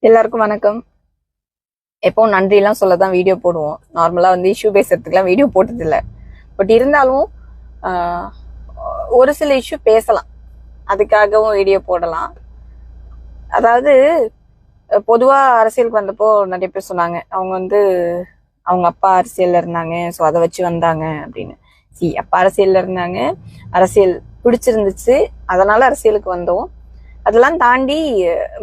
எல்லாருக்கும் வணக்கம். எப்போ நன்றிலாம் சொல்லதான் வீடியோ போடுவோம். நார்மலா இஷ்யூ பேசுறதுக்குலாம் வீடியோ போட்டது இல்லை. பட் இருந்தாலும் ஒரு சில இஷ்யூ பேசலாம், அதுக்காகவும் வீடியோ போடலாம். அதாவது பொதுவா அரசியலுக்கு வந்தப்போ நிறைய பேர் சொன்னாங்க, அவங்க அவங்க அப்பா அரசியல்ல இருந்தாங்க, ஸோ அதை வச்சு வந்தாங்க அப்படின்னு. அப்பா அரசியல்ல இருந்தாங்க, அரசியல் பிடிச்சிருந்துச்சு, அதனால அரசியலுக்கு வந்தோம். அதெல்லாம் தாண்டி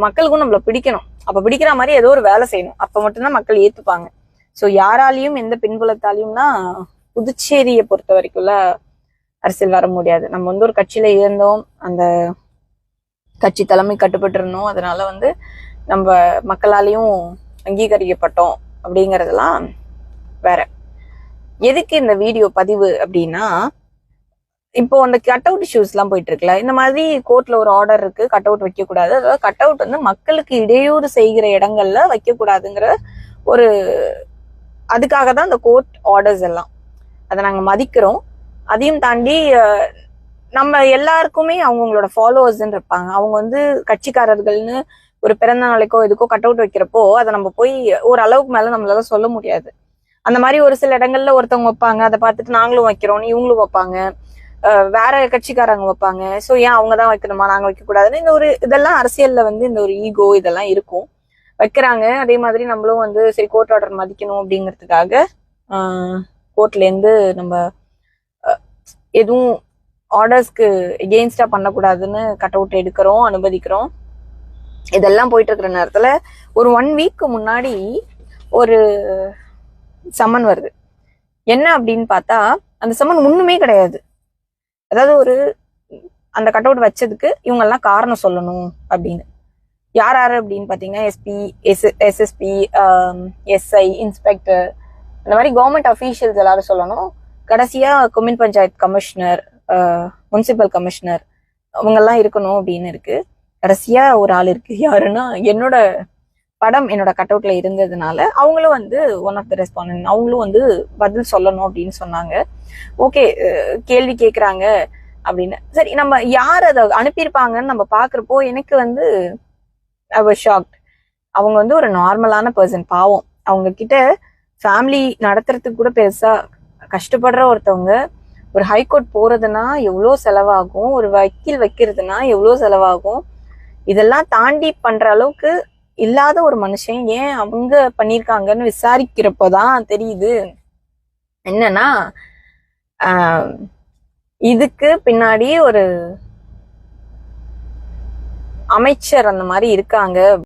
மக்களுக்கும் நம்மள பிடிக்கணும். அப்ப பிடிக்கிற மாதிரி ஏதோ ஒரு வேலை செய்யணும், அப்ப மட்டும்தான் மக்கள் ஏத்துப்பாங்க. ஸோ யாராலையும் எந்த பின்புலத்தாலையும்னா புதுச்சேரியை பொறுத்த வரைக்கும்ல அரசியல் வர முடியாது. நம்ம ஒரு கட்சியில இருந்தோம், அந்த கட்சி தலைமை கட்டுப்பட்டு இருந்தோம், அதனால நம்ம மக்களாலையும் அங்கீகரிக்கப்பட்டோம் அப்படிங்கறதெல்லாம் வேற. எதுக்கு இந்த வீடியோ பதிவு அப்படின்னா, இப்போ அந்த கட் அவுட் இஷ்யூஸ் எல்லாம் போயிட்டு இருக்குல்ல, இந்த மாதிரி கோர்ட்ல ஒரு ஆர்டர் இருக்கு, கட் அவுட் வைக்க கூடாது, அதாவது கட் அவுட் மக்களுக்கு இடையூறு செய்கிற இடங்கள்ல வைக்க கூடாதுங்கிற ஒரு அதுக்காக தான் இந்த கோர்ட் ஆர்டர்ஸ் எல்லாம். அதை நாங்க மதிக்கிறோம். அதையும் தாண்டி நம்ம எல்லாருக்குமே அவங்களோட ஃபாலோவர்ஸ் இருப்பாங்க. அவங்க கட்சிக்காரர்கள்னு ஒரு பிறந்த நாளைக்கோ எதுக்கோ கட் அவுட் வைக்கிறப்போ அதை நம்ம போய் ஒரு அளவுக்கு மேல நம்மளால சொல்ல முடியாது. அந்த மாதிரி ஒரு சில இடங்கள்ல ஒருத்தவங்க வைப்பாங்க, அதை பார்த்துட்டு நாங்களும் வைக்கிறோம்னு இவங்களும் வைப்பாங்க, வேற கட்சிக்காரங்க வைப்பாங்க. ஸோ ஏன் அவங்கதான் வைக்கணுமா, நாங்க வைக்க கூடாதுன்னு இந்த இதெல்லாம் அரசியல்ல இந்த ஒரு ஈகோ இதெல்லாம் இருக்கும், வைக்கிறாங்க. அதே மாதிரி நம்மளும் சரி கோர்ட் ஆர்டர் மதிக்கணும் அப்படிங்கிறதுக்காக கோர்ட்ல இருந்து நம்ம எதுவும் ஆர்டர்ஸ்க்கு எகெயின்ஸ்டா பண்ணக்கூடாதுன்னு கட் அவுட் எடுக்கிறோம், அனுமதிக்கிறோம். இதெல்லாம் போயிட்டு இருக்கிற நேரத்துல ஒரு 1 வீக் முன்னாடி ஒரு சம்மன் வருது. என்ன அப்படின்னு பார்த்தா, அந்த சம்மன் ஒண்ணுமே கிடையாது. அதாவது அந்த கட் அவுட் வச்சதுக்கு இவங்க எல்லாம் காரணம் சொல்லணும் அப்படின்னு. யார் யாரு அப்படின்னு பாத்தீங்கன்னா, எஸ்பி, எஸ்எஸ்பி, எஸ்ஐ, இன்ஸ்பெக்டர், அந்த மாதிரி கவர்மெண்ட் அஃபீஷியல்ஸ் எல்லாரும் சொல்லணும். கடைசியா commune panchayat commissioner, municipal commissioner, அவங்க எல்லாம் இருக்கணும் அப்படின்னு இருக்கு. கடைசியா ஒரு ஆள் இருக்கு. யாருன்னா, என்னோட படம் என்னோட கட் அவுட்ல இருந்ததுனால அவங்களும் ஒன் ஆஃப் த ரெஸ்பாண்டன்ட், அவங்களும் பதில் சொல்லணும் அப்படின்னு சொன்னாங்க. ஓகே, கேள்வி கேட்கறாங்க அப்படின்னு. சரி, நம்ம யார் அதை அனுப்பியிருப்பாங்கன்னு நம்ம பாக்குறப்போ எனக்கு ஐ வாஸ் ஷாக்ட். அவங்க ஒரு நார்மலான பர்சன், பாவம். அவங்க கிட்ட ஃபேமிலி நடத்துறதுக்கு கூட பெருசா கஷ்டப்படுற ஒருத்தவங்க. ஒரு ஹைகோர்ட் போறதுன்னா எவ்வளோ செலவாகும், ஒரு வக்கீல் வைக்கிறதுனா எவ்வளோ செலவாகும், இதெல்லாம் தாண்டி பண்ற அளவுக்கு இல்லாத ஒரு மனுஷன் ஏன் அவங்க பண்ணிருக்காங்கன்னு விசாரிக்கிறப்போதான் தெரியுது என்னன்னா, இதுக்கு பின்னாடி ஒரு அமைச்சர் அந்த மாதிரி இருக்காங்க.